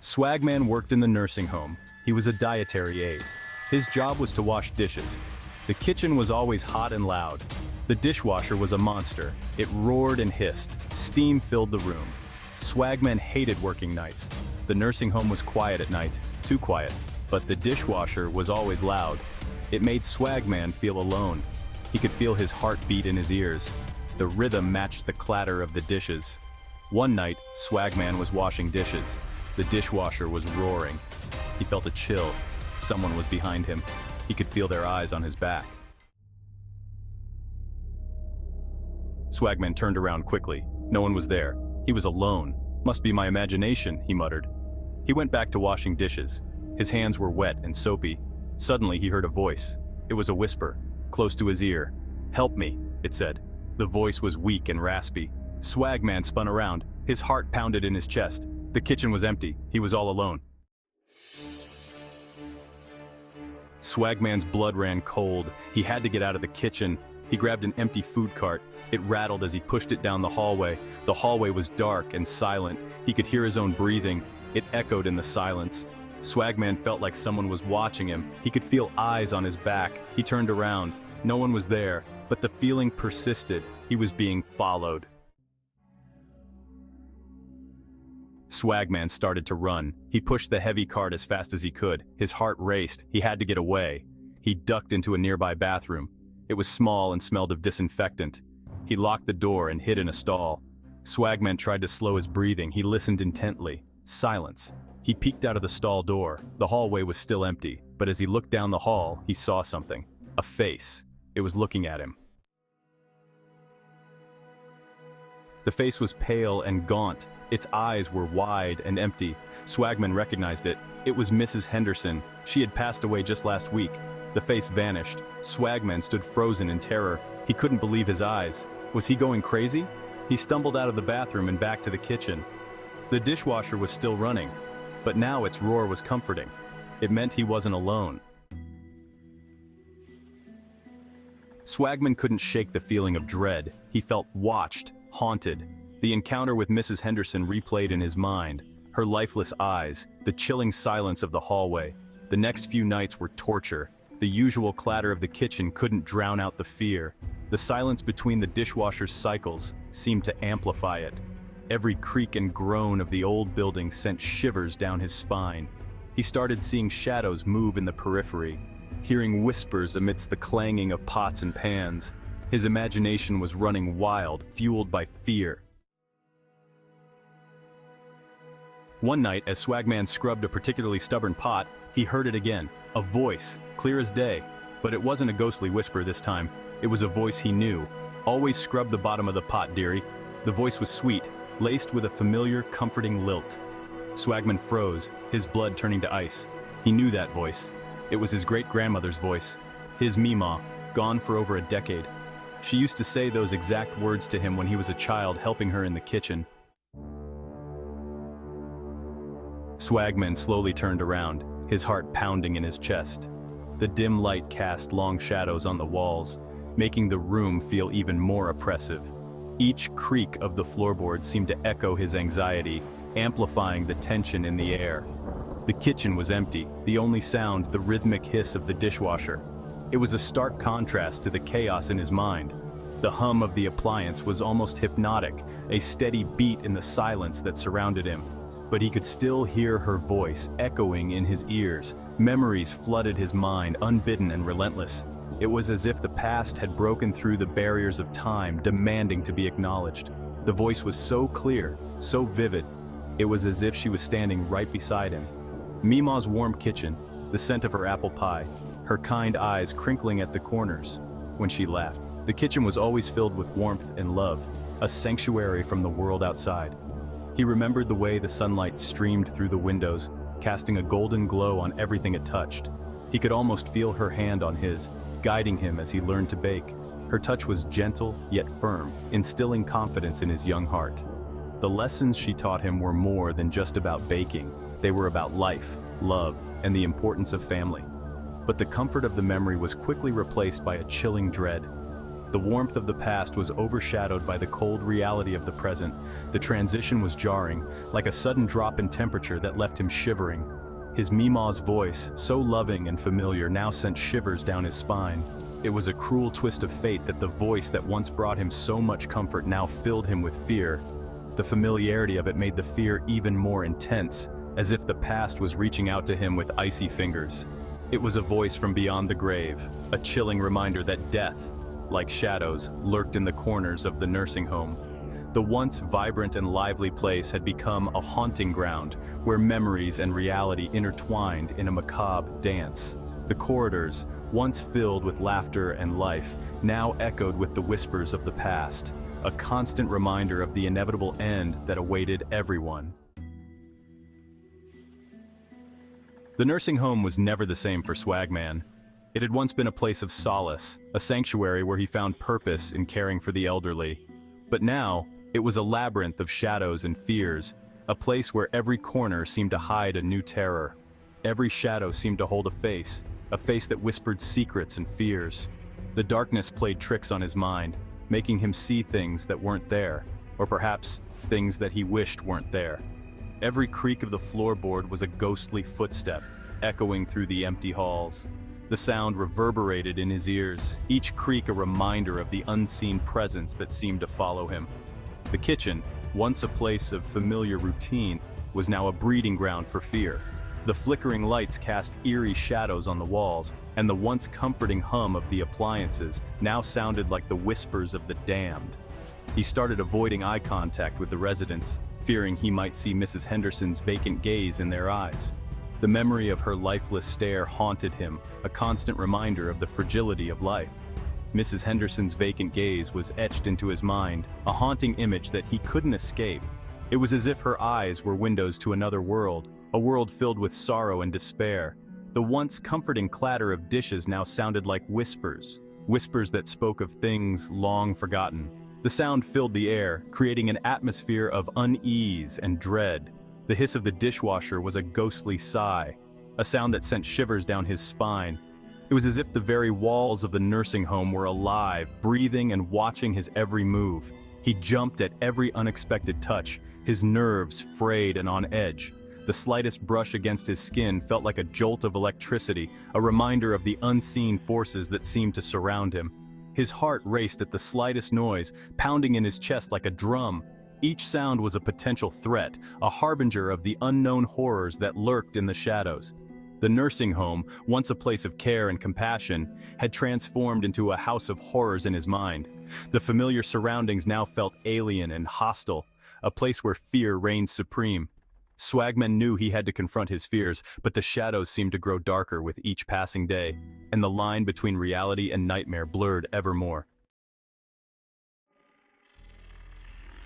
Swagman worked in the nursing home. He was a dietary aide. His job was to wash dishes. The kitchen was always hot and loud. The dishwasher was a monster. It roared and hissed. Steam filled the room. Swagman hated working nights. The nursing home was quiet at night, too quiet, but the dishwasher was always loud. It made Swagman feel alone. He could feel his heart beat in his ears. The rhythm matched the clatter of the dishes. One night, Swagman was washing dishes. The dishwasher was roaring. He felt a chill. Someone was behind him. He could feel their eyes on his back. Swagman turned around quickly. No one was there. He was alone. Must be my imagination, he muttered. He went back to washing dishes. His hands were wet and soapy. Suddenly he heard a voice. It was a whisper, close to his ear. "Help me," it said. The voice was weak and raspy. Swagman spun around. His heart pounded in his chest. The kitchen was empty. He was all alone. Swagman's blood ran cold. He had to get out of the kitchen. He grabbed an empty food cart. It rattled as he pushed it down the hallway. The hallway was dark and silent. He could hear his own breathing. It echoed in the silence. Swagman felt like someone was watching him. He could feel eyes on his back. He turned around. No one was there, but the feeling persisted. He was being followed. Swagman started to run. He pushed the heavy cart as fast as he could. His heart raced. He had to get away. He ducked into a nearby bathroom. It was small and smelled of disinfectant. He locked the door and hid in a stall. Swagman tried to slow his breathing. He listened intently. Silence. He peeked out of the stall door. The hallway was still empty, but as he looked down the hall, he saw something. A face. It was looking at him. The face was pale and gaunt. Its eyes were wide and empty. Swagman recognized it. It was Mrs. Henderson. She had passed away just last week. The face vanished. Swagman stood frozen in terror. He couldn't believe his eyes. Was he going crazy? He stumbled out of the bathroom and back to the kitchen. The dishwasher was still running, but now its roar was comforting. It meant he wasn't alone. Swagman couldn't shake the feeling of dread. He felt watched, haunted. The encounter with Mrs. Henderson replayed in his mind. Her lifeless eyes, the chilling silence of the hallway. The next few nights were torture. The usual clatter of the kitchen couldn't drown out the fear. The silence between the dishwasher's cycles seemed to amplify it. Every creak and groan of the old building sent shivers down his spine. He started seeing shadows move in the periphery, hearing whispers amidst the clanging of pots and pans. His imagination was running wild, fueled by fear. One night, as Swagman scrubbed a particularly stubborn pot, he heard it again. A voice, clear as day. But it wasn't a ghostly whisper this time. It was a voice he knew. "Always scrub the bottom of the pot, dearie." The voice was sweet, laced with a familiar, comforting lilt. Swagman froze, his blood turning to ice. He knew that voice. It was his great-grandmother's voice. His Meemaw, gone for over a decade. She used to say those exact words to him when he was a child, helping her in the kitchen. Swagman slowly turned around, his heart pounding in his chest. The dim light cast long shadows on the walls, making the room feel even more oppressive. Each creak of the floorboards seemed to echo his anxiety, amplifying the tension in the air. The kitchen was empty, the only sound the rhythmic hiss of the dishwasher. It was a stark contrast to the chaos in his mind. The hum of the appliance was almost hypnotic, a steady beat in the silence that surrounded him. But he could still hear her voice echoing in his ears. Memories flooded his mind, unbidden and relentless. It was as if the past had broken through the barriers of time, demanding to be acknowledged. The voice was so clear, so vivid. It was as if she was standing right beside him. Meemaw's warm kitchen, the scent of her apple pie, her kind eyes crinkling at the corners when she laughed. The kitchen was always filled with warmth and love, a sanctuary from the world outside. He remembered the way the sunlight streamed through the windows, casting a golden glow on everything it touched. He could almost feel her hand on his, guiding him as he learned to bake. Her touch was gentle yet firm, instilling confidence in his young heart. The lessons she taught him were more than just about baking. They were about life, love, and the importance of family. But the comfort of the memory was quickly replaced by a chilling dread. The warmth of the past was overshadowed by the cold reality of the present. The transition was jarring, like a sudden drop in temperature that left him shivering. His Mima's voice, so loving and familiar, now sent shivers down his spine. It was a cruel twist of fate that the voice that once brought him so much comfort now filled him with fear. The familiarity of it made the fear even more intense, as if the past was reaching out to him with icy fingers. It was a voice from beyond the grave, a chilling reminder that death, like shadows, lurked in the corners of the nursing home. The once vibrant and lively place had become a haunting ground, where memories and reality intertwined in a macabre dance. The corridors, once filled with laughter and life, now echoed with the whispers of the past, a constant reminder of the inevitable end that awaited everyone. The nursing home was never the same for Swagman. It had once been a place of solace, a sanctuary where he found purpose in caring for the elderly. But now, it was a labyrinth of shadows and fears, a place where every corner seemed to hide a new terror. Every shadow seemed to hold a face that whispered secrets and fears. The darkness played tricks on his mind, making him see things that weren't there, or perhaps things that he wished weren't there. Every creak of the floorboard was a ghostly footstep, echoing through the empty halls. The sound reverberated in his ears, each creak a reminder of the unseen presence that seemed to follow him. The kitchen, once a place of familiar routine, was now a breeding ground for fear. The flickering lights cast eerie shadows on the walls, and the once comforting hum of the appliances now sounded like the whispers of the damned. He started avoiding eye contact with the residents, fearing he might see Mrs. Henderson's vacant gaze in their eyes. The memory of her lifeless stare haunted him, a constant reminder of the fragility of life. Mrs. Henderson's vacant gaze was etched into his mind, a haunting image that he couldn't escape. It was as if her eyes were windows to another world, a world filled with sorrow and despair. The once comforting clatter of dishes now sounded like whispers, whispers that spoke of things long forgotten. The sound filled the air, creating an atmosphere of unease and dread. The hiss of the dishwasher was a ghostly sigh, a sound that sent shivers down his spine. It was as if the very walls of the nursing home were alive, breathing and watching his every move. He jumped at every unexpected touch, his nerves frayed and on edge. The slightest brush against his skin felt like a jolt of electricity, a reminder of the unseen forces that seemed to surround him. His heart raced at the slightest noise, pounding in his chest like a drum. Each sound was a potential threat, a harbinger of the unknown horrors that lurked in the shadows. The nursing home, once a place of care and compassion, had transformed into a house of horrors in his mind. The familiar surroundings now felt alien and hostile, a place where fear reigned supreme. Swagman knew he had to confront his fears, but the shadows seemed to grow darker with each passing day, and the line between reality and nightmare blurred ever more.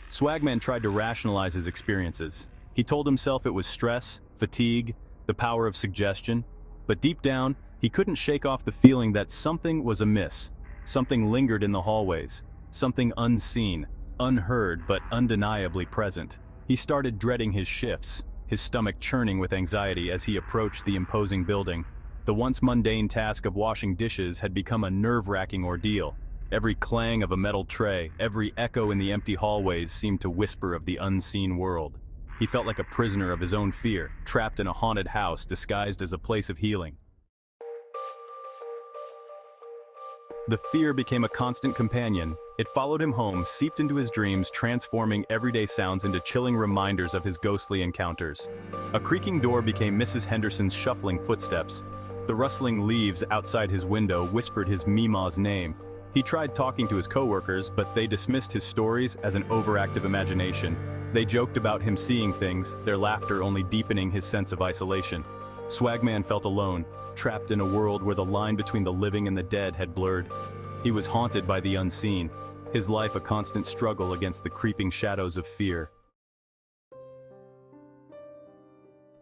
Swagman tried to rationalize his experiences. He told himself it was stress, fatigue, the power of suggestion, but deep down, he couldn't shake off the feeling that something was amiss. Something lingered in the hallways, something unseen, unheard but undeniably present. He started dreading his shifts, his stomach churning with anxiety as he approached the imposing building. The once mundane task of washing dishes had become a nerve-wracking ordeal. Every clang of a metal tray, every echo in the empty hallways seemed to whisper of the unseen world. He felt like a prisoner of his own fear, trapped in a haunted house disguised as a place of healing. The fear became a constant companion. It followed him home, seeped into his dreams, transforming everyday sounds into chilling reminders of his ghostly encounters. A creaking door became Mrs. Henderson's shuffling footsteps. The rustling leaves outside his window whispered his Mima's name. He tried talking to his coworkers, but they dismissed his stories as an overactive imagination. They joked about him seeing things, their laughter only deepening his sense of isolation. Swagman felt alone, trapped in a world where the line between the living and the dead had blurred. He was haunted by the unseen, his life a constant struggle against the creeping shadows of fear.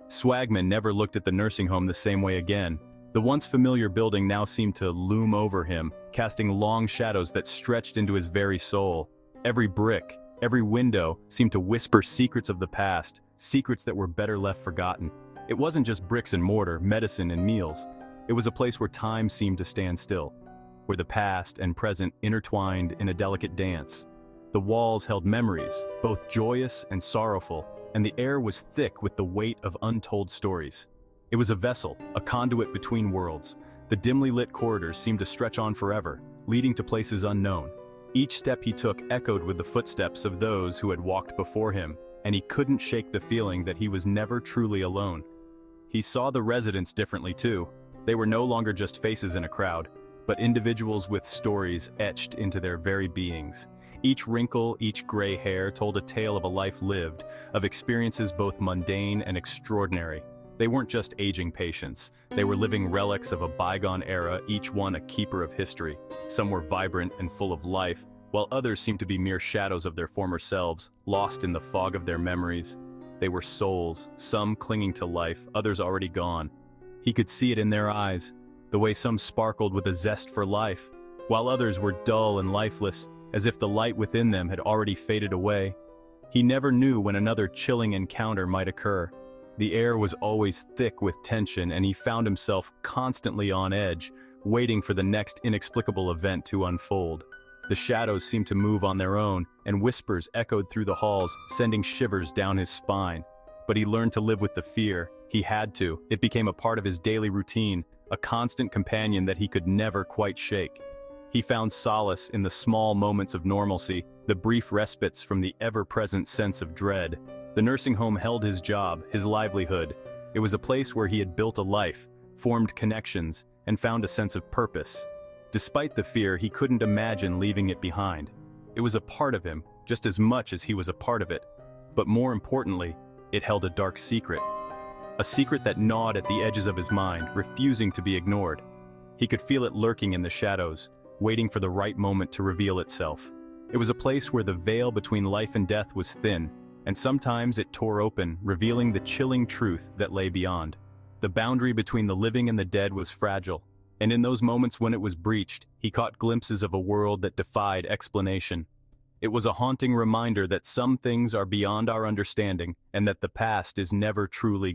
Swagman never looked at the nursing home the same way again. The once familiar building now seemed to loom over him, casting long shadows that stretched into his very soul. Every brick, every window seemed to whisper secrets of the past, secrets that were better left forgotten. It wasn't just bricks and mortar, medicine and meals. It was a place where time seemed to stand still. where the past and present intertwined in a delicate dance. The walls held memories, both joyous and sorrowful, and the air was thick with the weight of untold stories. It was a vessel, a conduit between worlds. The dimly lit corridors seemed to stretch on forever, leading to places unknown. Each step he took echoed with the footsteps of those who had walked before him, and he couldn't shake the feeling that he was never truly alone. He saw the residents differently too. They were no longer just faces in a crowd, but individuals with stories etched into their very beings. Each wrinkle, each gray hair told a tale of a life lived, of experiences both mundane and extraordinary. They weren't just aging patients, they were living relics of a bygone era, each one a keeper of history. Some were vibrant and full of life, while others seemed to be mere shadows of their former selves, lost in the fog of their memories. They were souls, some clinging to life, others already gone. He could see it in their eyes, the way some sparkled with a zest for life, while others were dull and lifeless, as if the light within them had already faded away. He never knew when another chilling encounter might occur. The air was always thick with tension, and he found himself constantly on edge, waiting for the next inexplicable event to unfold. The shadows seemed to move on their own, and whispers echoed through the halls, sending shivers down his spine. But he learned to live with the fear. He had to. It became a part of his daily routine, a constant companion that he could never quite shake. He found solace in the small moments of normalcy, the brief respites from the ever-present sense of dread. The nursing home held his job, his livelihood. It was a place where he had built a life, formed connections, and found a sense of purpose. Despite the fear, he couldn't imagine leaving it behind. It was a part of him, just as much as he was a part of it. But more importantly, it held a dark secret. A secret that gnawed at the edges of his mind, refusing to be ignored. He could feel it lurking in the shadows, waiting for the right moment to reveal itself. It was a place where the veil between life and death was thin, and sometimes it tore open, revealing the chilling truth that lay beyond. The boundary between the living and the dead was fragile, and in those moments when it was breached, he caught glimpses of a world that defied explanation. It was a haunting reminder that some things are beyond our understanding, and that the past is never truly